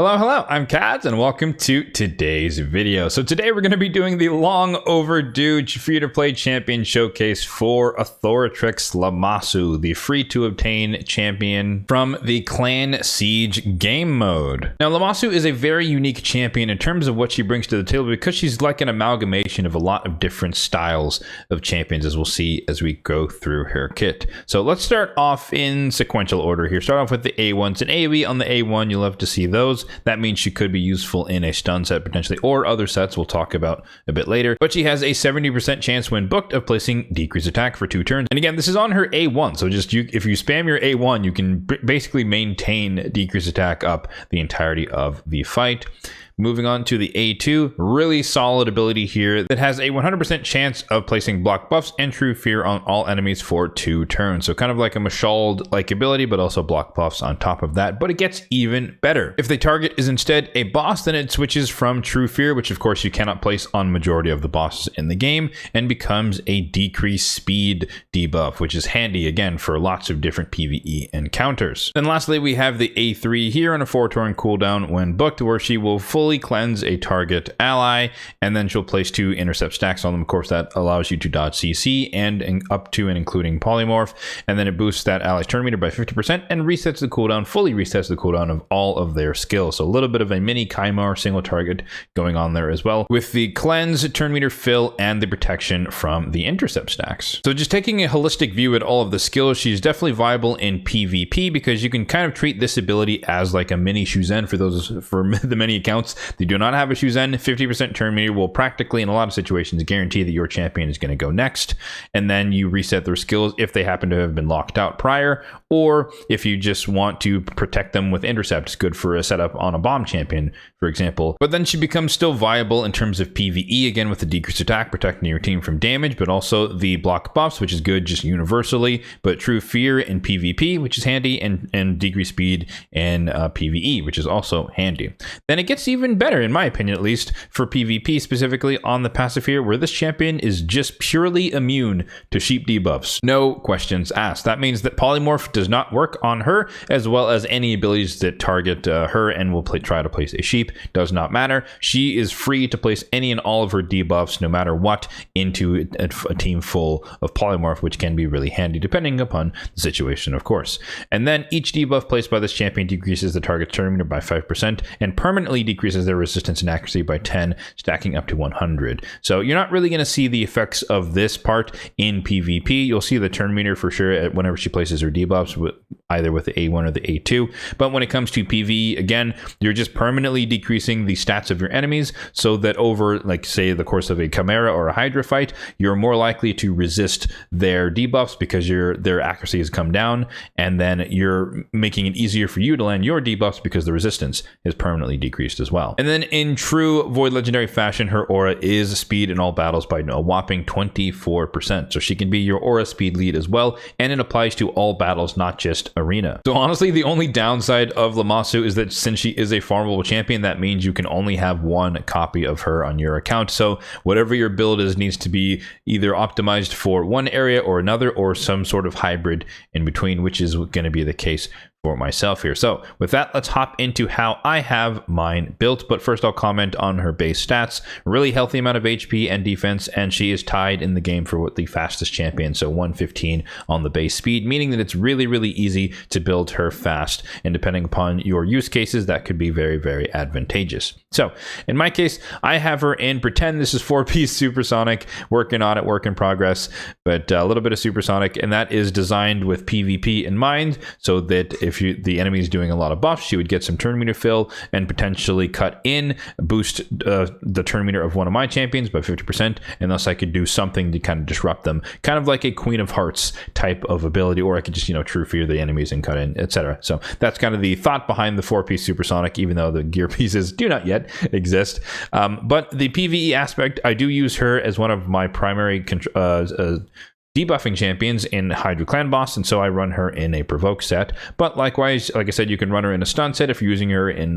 Hello, I'm Kads and welcome to today's video. So today we're going to be doing the long overdue free-to-play champion showcase for Authoratrix Lamasu, the free-to-obtain champion from the Clan Siege game mode. Now Lamasu is a very unique champion in terms of what she brings to the table because she's like an amalgamation of a lot of different styles of champions, as we'll see as we go through her kit. So let's start off in sequential order here. Start off with the A1s and AoE. On the A1, you'll love to see those. That means she could be useful in a stun set potentially, or other sets we'll talk about a bit later. But she has a 70% chance when booked of placing decreased attack for 2 turns. And again, this is on her A1, so just if you spam your A1, you can basically maintain decreased attack up the entirety of the fight. Moving on to the A2, really solid ability here that has a 100% chance of placing block buffs and true fear on all enemies for 2 turns. So kind of like a Mashald-like ability, but also block buffs on top of that. But it gets even better. If the target is instead a boss, then it switches from true fear, which of course you cannot place on majority of the bosses in the game, and becomes a decreased speed debuff, which is handy again for lots of different PvE encounters. Then lastly, we have the A3 here on a 4-turn cooldown when booked, where she will fully cleanse a target ally, and then she'll place 2 intercept stacks on them. Of course, that allows you to dodge CC and up to and including polymorph, and then it boosts that ally's turn meter by 50% and resets the cooldown, fully resets the cooldown of all of their skills. So a little bit of a mini Kymar single target going on there as well, with the cleanse, turn meter fill, and the protection from the intercept stacks. So just taking a holistic view at all of the skills, she's definitely viable in PvP because you can kind of treat this ability as like a mini Shuzen for the many accounts. They do not have a Shuzen. 50% turn meter will practically, in a lot of situations, guarantee that your champion is going to go next. And then you reset their skills if they happen to have been locked out prior, or if you just want to protect them with intercept. It's good for a setup on a bomb champion, for example. But then she becomes still viable in terms of PvE, again with the decreased attack, protecting your team from damage, but also the block buffs, which is good just universally, but true fear in PvP, which is handy, and decreased speed in PvE, which is also handy. Then it gets even better, in my opinion at least, for PvP, specifically on the passive here, where this champion is just purely immune to sheep debuffs. No questions asked. That means that polymorph does not work on her, as well as any abilities that target her and will try to place a sheep. Does not matter. She is free to place any and all of her debuffs, no matter what, into a team full of polymorph, which can be really handy depending upon the situation, of course. And then each debuff placed by this champion decreases the target's turn meter by 5% and permanently decreases their resistance and accuracy by 10, stacking up to 100. So you're not really going to see the effects of this part in PvP. You'll see the turn meter for sure whenever she places her debuffs, either with the A1 or the A2. But when it comes to PvE, again, you're just permanently decreasing the stats of your enemies so that over, like, say, the course of a Chimera or a Hydra fight, you're more likely to resist their debuffs because their accuracy has come down, and then you're making it easier for you to land your debuffs because the resistance is permanently decreased as well. And then in true Void Legendary fashion, her aura is speed in all battles by a whopping 24%. So she can be your aura speed lead as well, and it applies to all battles, not just arena. So honestly, the only downside of Lamasu is that since she is a farmable champion, that means you can only have 1 copy of her on your account. So whatever your build is needs to be either optimized for one area or another, or some sort of hybrid in between, which is going to be the case for myself here. So with that, let's hop into how I have mine built. But first I'll comment on her base stats. Really healthy amount of HP and defense, and she is tied in the game for what the fastest champion, so 115 on the base speed, meaning that it's really, really easy to build her fast. And depending upon your use cases, that could be very, very advantageous. So in my case, I have her in pretend this is 4-piece supersonic, working on it, work in progress, but a little bit of supersonic, and that is designed with PvP in mind, so that if the enemy is doing a lot of buffs, she would get some turn meter fill and potentially boost the turn meter of one of my champions by 50%, unless I could do something to kind of disrupt them, kind of like a Queen of Hearts type of ability, or I could just, true fear the enemies and cut in, etc. So that's kind of the thought behind the 4-piece supersonic, even though the gear pieces do not yet exist. But the PvE aspect, I do use her as one of my primary debuffing champions in Hydra Clan Boss, and so I run her in a Provoke set. But likewise, like I said, you can run her in a stun set if you're using her in,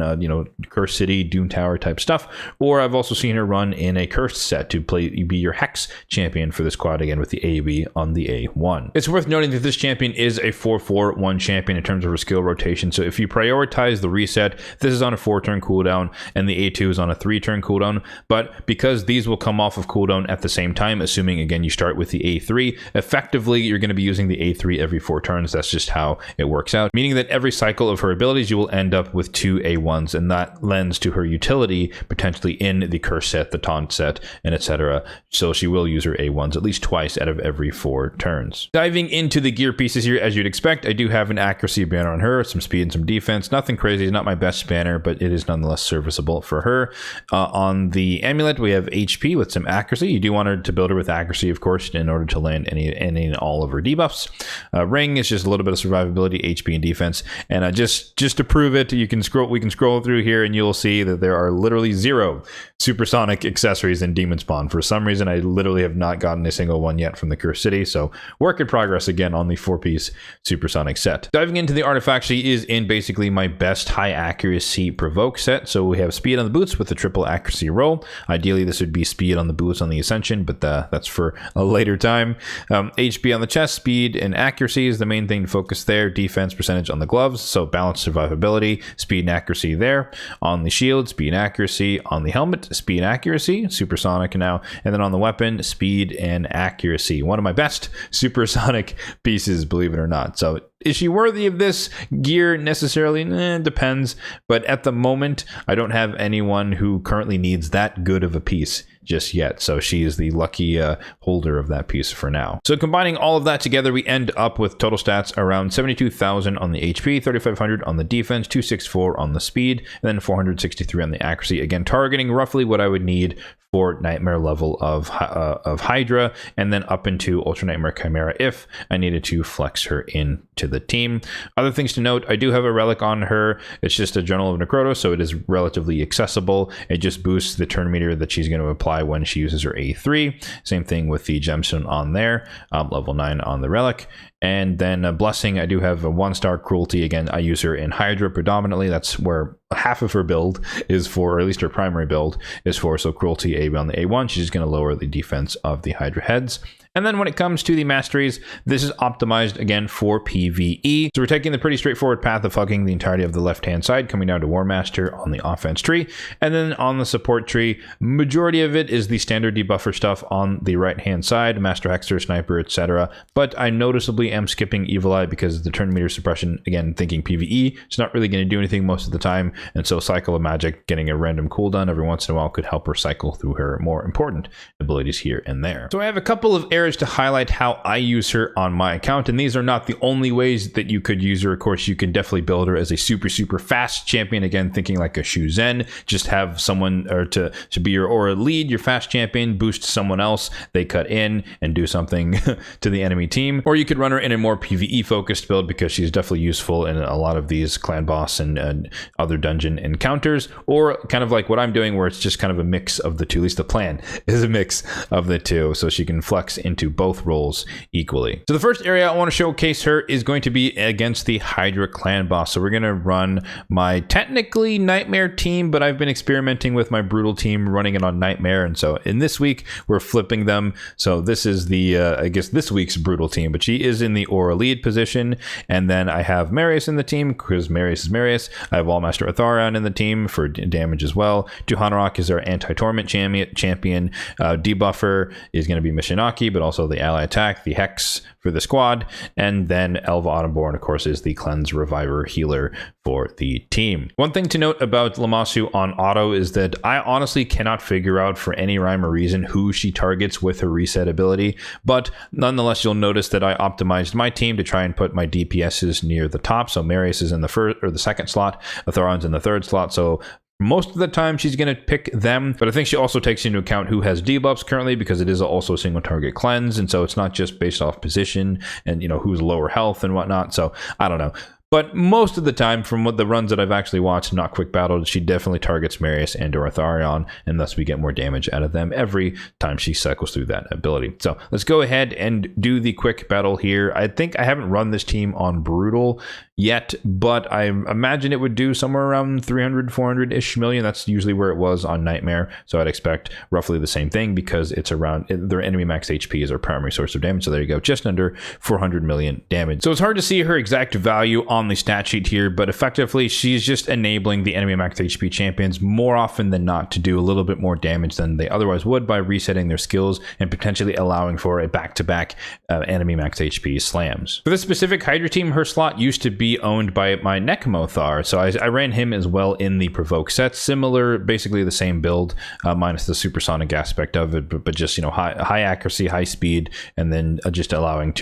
Curse City, Doom Tower type stuff. Or I've also seen her run in a Cursed set to be your Hex champion for the squad, again with the AoE on the A1. It's worth noting that this champion is a 4-4-1 champion in terms of her skill rotation. So if you prioritize the reset, this is on a 4-turn cooldown, and the A2 is on a 3-turn cooldown. But because these will come off of cooldown at the same time, assuming again you start with the A3, effectively you're going to be using the A3 every 4 turns. That's just how it works out, meaning that every cycle of her abilities you will end up with 2 A1s, and that lends to her utility potentially in the Curse set, the Taunt set, and etc. So she will use her A1s at least twice out of every 4 turns. Diving into the gear pieces here, as you'd expect, I do have an accuracy banner on her, some speed and some defense. Nothing crazy, it's not my best banner, but it is nonetheless serviceable for her. On the amulet, we have HP with some accuracy. You do want her to build her with accuracy, of course, in order to land any and all of her debuffs. Ring is just a little bit of survivability, HP, and defense. And just to prove it, we can scroll through here, and you'll see that there are literally 0 supersonic accessories in Demon Spawn. For some reason, I literally have not gotten a single one yet from the Cursed City, so work in progress again on the 4-piece supersonic set. Diving into the artifacts, she is in basically my best high accuracy Provoke set. So we have speed on the boots with the triple accuracy roll. Ideally, this would be speed on the boots on the Ascension, but that's for a later time. HP on the chest, speed and accuracy is the main thing to focus there. Defense percentage on the gloves, so balanced survivability, speed and accuracy there. On the shield, speed and accuracy. On the helmet, speed and accuracy, supersonic now. And then on the weapon, speed and accuracy. One of my best supersonic pieces, believe it or not. So is she worthy of this gear necessarily? Depends. But at the moment, I don't have anyone who currently needs that good of a piece just yet. So she is the lucky holder of that piece for now. So combining all of that together, we end up with total stats around 72,000 on the HP, 3,500 on the defense, 264 on the speed, and then 463 on the accuracy. Again, targeting roughly what I would need for Nightmare level of Hydra, and then up into Ultra Nightmare Chimera if I needed to flex her into the team. Other things to note, I do have a relic on her. It's just a Journal of Necrotos, so it is relatively accessible. It just boosts the turn meter that she's going to apply when she uses her A3. Same thing with the gemstone on there, level 9 on the relic. And then a Blessing, I do have a 1-star Cruelty. Again, I use her in Hydra predominantly. That's where half of her build is for, or at least her primary build is for. So Cruelty A on the A1, she's just going to lower the defense of the Hydra heads. And then when it comes to the masteries, this is optimized again for PvE. So we're taking the pretty straightforward path of hugging the entirety of the left-hand side, coming down to War Master on the offense tree. And then on the support tree, majority of it is the standard debuffer stuff on the right-hand side, Master Hexer, Sniper, etc. But I noticeably am skipping Evil Eye because the turn meter suppression, again, thinking PvE, it's not really going to do anything most of the time. And so Cycle of Magic, getting a random cooldown every once in a while could help her cycle through her more important abilities here and there. So I have a couple of areas to highlight how I use her on my account, and these are not the only ways that you could use her. Of course, you can definitely build her as a super fast champion, again thinking like a Shu Zen, just have someone or to be your aura lead, your fast champion, boost someone else, they cut in and do something to the enemy team. Or you could run her in a more PvE focused build because she's definitely useful in a lot of these clan boss and other dungeon encounters, or kind of like what I'm doing where it's just kind of a mix of the two. At least the plan is a mix of the two, so she can flex into both roles equally. So the first area I want to showcase her is going to be against the Hydra clan boss. So we're going to run my technically Nightmare team, but I've been experimenting with my Brutal team, running it on Nightmare, and so in this week we're flipping them. So this is the I guess this week's Brutal team, but she is in the Aura lead position, and then I have Marius in the team because Marius is Marius. I have Wallmaster Authoran in the team for damage as well. Duhanarok is our anti-torment champion. Debuffer is going to be Mishinaki, but also the ally attack, the Hex for the squad, and then Elva Autumnborn, of course, is the Cleanse, Reviver, Healer for the team. One thing to note about Lamasu on auto is that I honestly cannot figure out for any rhyme or reason who she targets with her reset ability, but nonetheless, you'll notice that I optimized my team to try and put my DPSs near the top. So Marius is in the first or the second slot, Authoran's in the third slot, so most of the time she's going to pick them, but I think she also takes into account who has debuffs currently because it is also a single target cleanse, and so it's not just based off position and who's lower health and whatnot. So I don't know. But most of the time, from what the runs that I've actually watched, not quick battled, she definitely targets Marius and or Tharion, and thus we get more damage out of them every time she cycles through that ability. So let's go ahead and do the quick battle here. I think I haven't run this team on Brutal yet, but I imagine it would do somewhere around 300, 400-ish million. That's usually where it was on Nightmare, so I'd expect roughly the same thing because it's around their enemy max HP is our primary source of damage. So there you go, just under 400 million damage. So it's hard to see her exact value on the stat sheet here, but effectively she's just enabling the enemy max HP champions more often than not to do a little bit more damage than they otherwise would by resetting their skills and potentially allowing for a back-to-back enemy max HP slams. For this specific Hydra team, her slot used to be owned by my Necmothar, so I ran him as well in the provoke set. Similar, basically the same build, minus the supersonic aspect of it, but just, you know, high accuracy, high speed, and then just allowing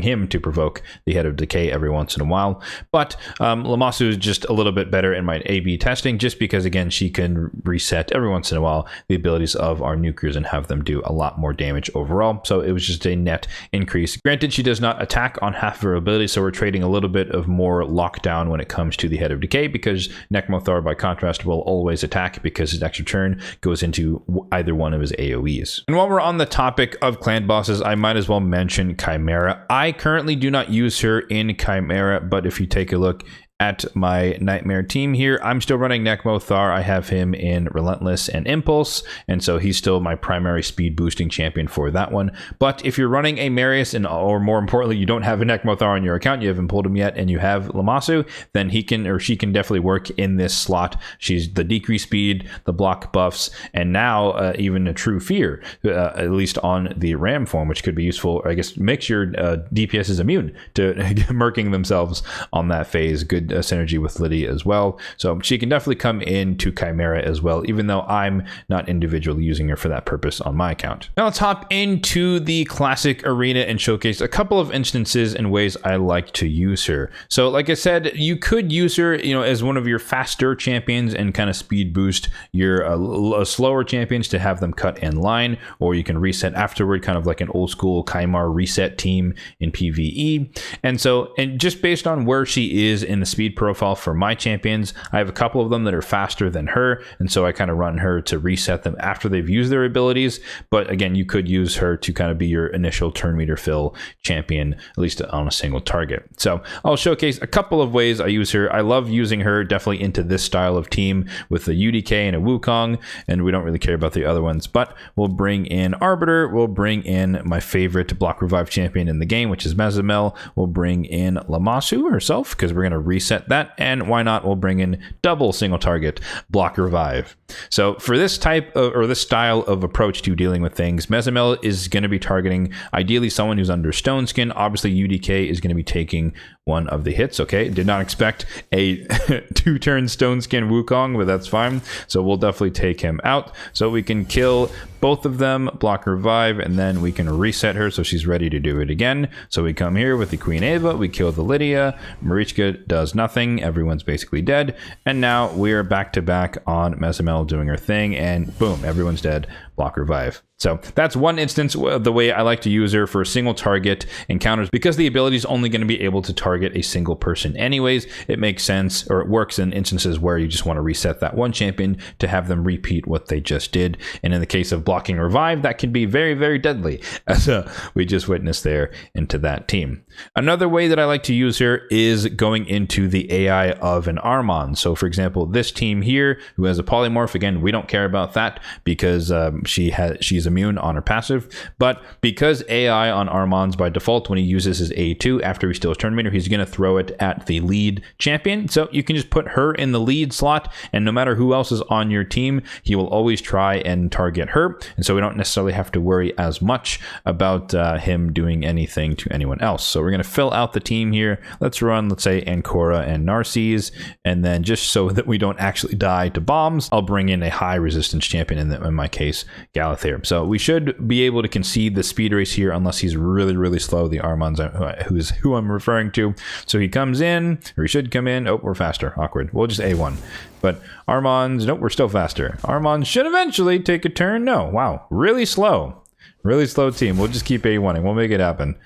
him to provoke the Head of Decay every once in a while. But Lamasu is just a little bit better in my A/B testing, just because again she can reset every once in a while the abilities of our nukers and have them do a lot more damage overall. So it was just a net increase. Granted, she does not attack on half of her abilities, so we're trading a little bit of more lockdown when it comes to the Head of Decay, because Necmothar by contrast will always attack because his extra turn goes into either one of his AoEs. And while we're on the topic of clan bosses, I might as well mention Chimera. I currently do not use her in Chimera, but if you take a look at my Nightmare team here, I'm still running Necmothar. I have him in Relentless and Impulse, and so he's still my primary speed boosting champion for that one. But if you're running a Marius, or more importantly, you don't have a Necmothar on your account, you haven't pulled him yet, and you have Lamasu, then he can, or she can definitely work in this slot. She's the decreased speed, the block buffs, and now even a True Fear, at least on the Ram form, which could be useful. I guess makes your DPS is immune to murking themselves on that phase. Good synergy with Liddy as well, so she can definitely come into Chimera as well, even though I'm not individually using her for that purpose on my account. Now let's hop into the classic arena and showcase a couple of instances and ways I like to use her. So like I said, you could use her, you know, as one of your faster champions and kind of speed boost your slower champions to have them cut in line, or you can reset afterward, kind of like an old school Kaimar reset team in PvE. And just based on where she is in the speed profile for my champions, I have a couple of them that are faster than her, and so I kind of run her to reset them after they've used their abilities. But again, you could use her to kind of be your initial turn meter fill champion, at least on a single target. So I'll showcase a couple of ways I use her. I love using her definitely into this style of team with the UDK and a Wukong, and we don't really care about the other ones, but we'll bring in Arbiter, we'll bring in my favorite block revive champion in the game, which is Mezamel, we'll bring in Lamasu herself, because we're going to reset that, and why not, we'll bring in double single target block revive. So for this type of, or this style of approach to dealing with things, Mezamel is going to be targeting ideally someone who's under stone skin. Obviously UDK is going to be taking one of the hits. Okay, did not expect a 2-turn stone skin Wukong, but that's fine. So we'll definitely take him out, so we can kill both of them, block revive, and then we can reset her so she's ready to do it again. So we come here with the Queen Ava, we kill the Lydia, Marichka does nothing, everyone's basically dead, and now we're back to back on Mezamel doing her thing, and boom, everyone's dead, block revive. So that's one instance of the way I like to use her for single target encounters, because the ability is only going to be able to target a single person anyways. It makes sense, or it works in instances where you just want to reset that one champion to have them repeat what they just did. And in the case of blocking revive, that can be very, very deadly, as we just witnessed there into that team. Another way that I like to use her is going into the AI of an Armand. So for example, this team here who has a polymorph, again, we don't care about that because she's immune on her passive, but because AI on Armands by default, when he uses his A2 after he steals turn meter, he's going to throw it at the lead champion. So you can just put her in the lead slot, and no matter who else is on your team, he will always try and target her. And so we don't necessarily have to worry as much about him doing anything to anyone else. So we're going to fill out the team here. Let's run, let's say, Ancora and Narcisse, and then just so that we don't actually die to bombs, I'll bring in a high resistance champion, in my case, Galathir. So we should be able to concede the speed race here, unless he's really, really slow, the Armands, who I'm referring to. So he comes in, or he should come in. Oh, we're faster. Awkward. We'll just A1. But Armands, nope, we're still faster. Armands should eventually take a turn. No, wow, really slow. Really slow team. We'll just keep A1ing. We'll make it happen.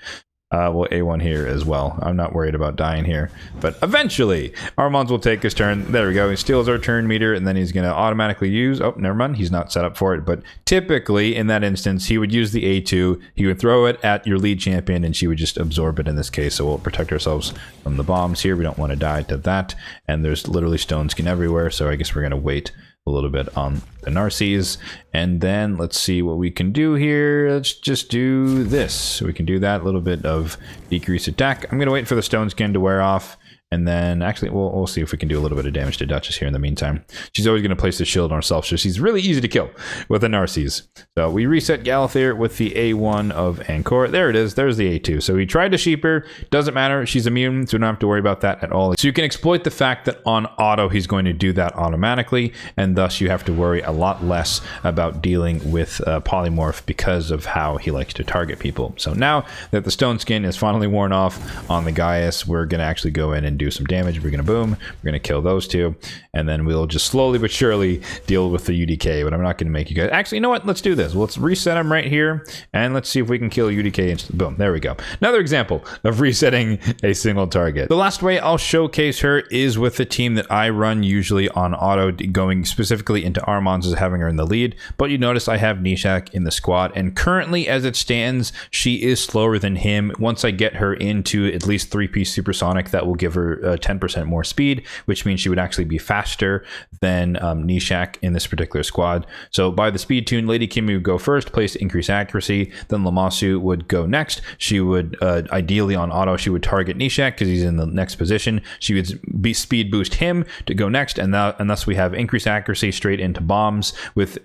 Well, A1 here as well. I'm not worried about dying here. But eventually, Armand's will take his turn. There we go. He steals our turn meter, and then he's going to automatically use... Oh, never mind. He's not set up for it. But typically, in that instance, he would use the A2. He would throw it at your lead champion, and she would just absorb it in this case. So we'll protect ourselves from the bombs here. We don't want to die to that. And there's literally stone skin everywhere. So I guess we're going to wait a little bit on the Narcies, and then let's see what we can do here. Let's just do this. So we can do that, a little bit of decrease attack. I'm gonna wait for the stone skin to wear off, and then actually we'll see if we can do a little bit of damage to Duchess here in the meantime. She's always gonna place the shield on herself, so she's really easy to kill with the Narcies. So we reset Galathir with the A1 of Ancor. There it is, there's the A2. So we tried to sheep her, doesn't matter, she's immune, so we don't have to worry about that at all. So you can exploit the fact that on auto, he's going to do that automatically, and thus you have to worry a lot less about dealing with Polymorph because of how he likes to target people. So now that the stone skin is finally worn off on the Gaius, we're gonna actually go in and do some damage. We're gonna boom, we're gonna kill those two, and then we'll just slowly but surely deal with the UDK, but I'm not gonna make you guys... Actually, you know what? Let's do this. Let's reset him right here, and let's see if we can kill UDK. Boom, there we go. Another example of resetting a single target. The last way I'll showcase her is with the team that I run usually on auto, going specifically into Armand's, is having her in the lead, but you notice I have Nishak in the squad, and currently as it stands, she is slower than him. Once I get her into at least 3-piece supersonic, that will give her 10% more speed, which means she would actually be faster than Nishak in this particular squad. So by the speed tune, Lady Kimmy would go first, place increase accuracy, then Lamasu would go next. She would ideally on auto, she would target Nishak because he's in the next position. She would speed boost him to go next, and thus we have increased accuracy straight into bombs with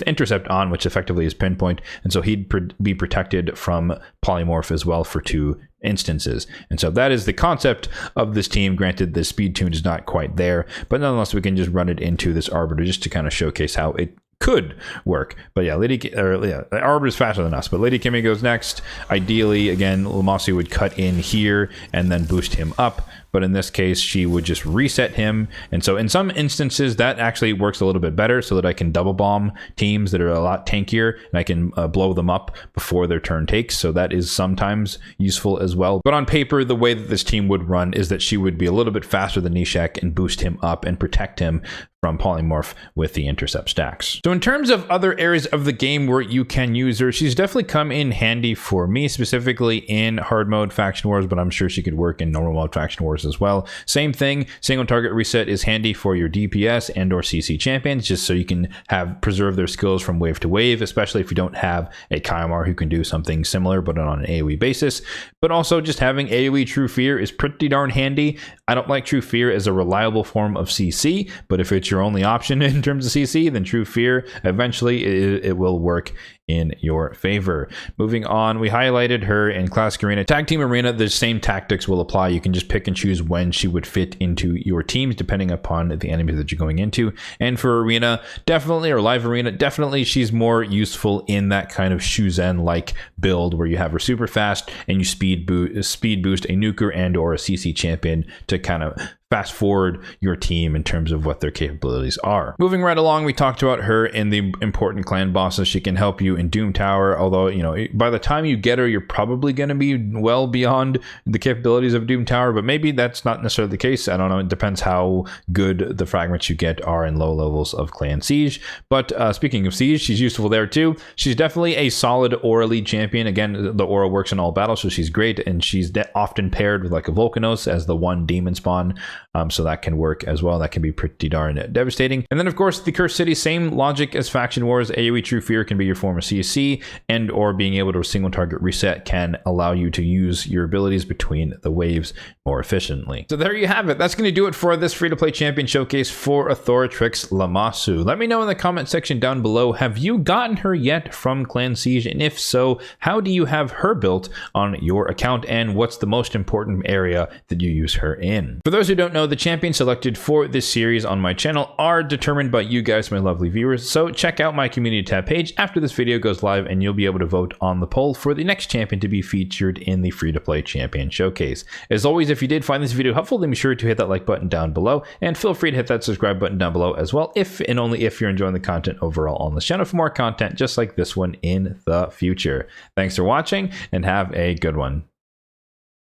intercept on, which effectively is pinpoint, and so he'd be protected from polymorph as well for 2 instances. And so that is the concept of this team. Granted, the speed tune is not quite there, but nonetheless we can just run it into this Arbiter just to kind of showcase how it could work. But yeah, Arbiter is faster than us, but Lady Kimmy goes next. Ideally, again, Lamasu would cut in here and then boost him up, but in this case, she would just reset him. And so in some instances, that actually works a little bit better so that I can double bomb teams that are a lot tankier, and I can blow them up before their turn takes. So that is sometimes useful as well. But on paper, the way that this team would run is that she would be a little bit faster than Nishak and boost him up and protect him from polymorph with the intercept stacks. So in terms of other areas of the game where you can use her, she's definitely come in handy for me, specifically in hard mode faction wars, but I'm sure she could work in normal mode faction wars as well. Same thing, single target reset is handy for your DPS and or CC champions, just so you can preserve their skills from wave to wave, especially if you don't have a Kymar who can do something similar but on an AoE basis. But also just having AoE True Fear is pretty darn handy. I don't like True Fear as a reliable form of CC, but if it's your only option in terms of CC, then True Fear, eventually it will work in your favor. Moving on, we highlighted her in Classic Arena. Tag Team Arena, the same tactics will apply. You can just pick and choose when she would fit into your teams depending upon the enemies that you're going into. And for Arena, definitely, or Live Arena, definitely she's more useful in that kind of Shuzen-like build where you have her super fast and you speed boost a nuker and or a CC champion to kind of fast forward your team in terms of what their capabilities are. Moving right along, we talked about her in the important clan bosses. She can help you in Doom Tower, although, you know, by the time you get her, you're probably going to be well beyond the capabilities of Doom Tower, but maybe that's not necessarily the case. I don't know. It depends how good the fragments you get are in low levels of Clan Siege. But speaking of Siege, she's useful there too. She's definitely a solid aura lead champion. Again, the aura works in all battles, so she's great, and she's often paired with like a Volcanos as the one demon spawn. So that can work as well. That can be pretty darn devastating. And then, of course, the Cursed City, same logic as Faction Wars. AoE True Fear can be your form of CC, and or being able to single target reset can allow you to use your abilities between the waves more efficiently. So there you have it. That's going to do it for this free-to-play champion showcase for Authoratrix Lamasu. Let me know in the comment section down below, have you gotten her yet from Clan Siege? And if so, how do you have her built on your account? And what's the most important area that you use her in? For those who don't don't know, the champions selected for this series on my channel are determined by you guys, my lovely viewers. So check out my community tab page after this video goes live and you'll be able to vote on the poll for the next champion to be featured in the free-to-play champion showcase. As always, if you did find this video helpful, then be sure to hit that like button down below and feel free to hit that subscribe button down below as well, if and only if you're enjoying the content overall on this channel for more content just like this one in the future. Thanks for watching and have a good one.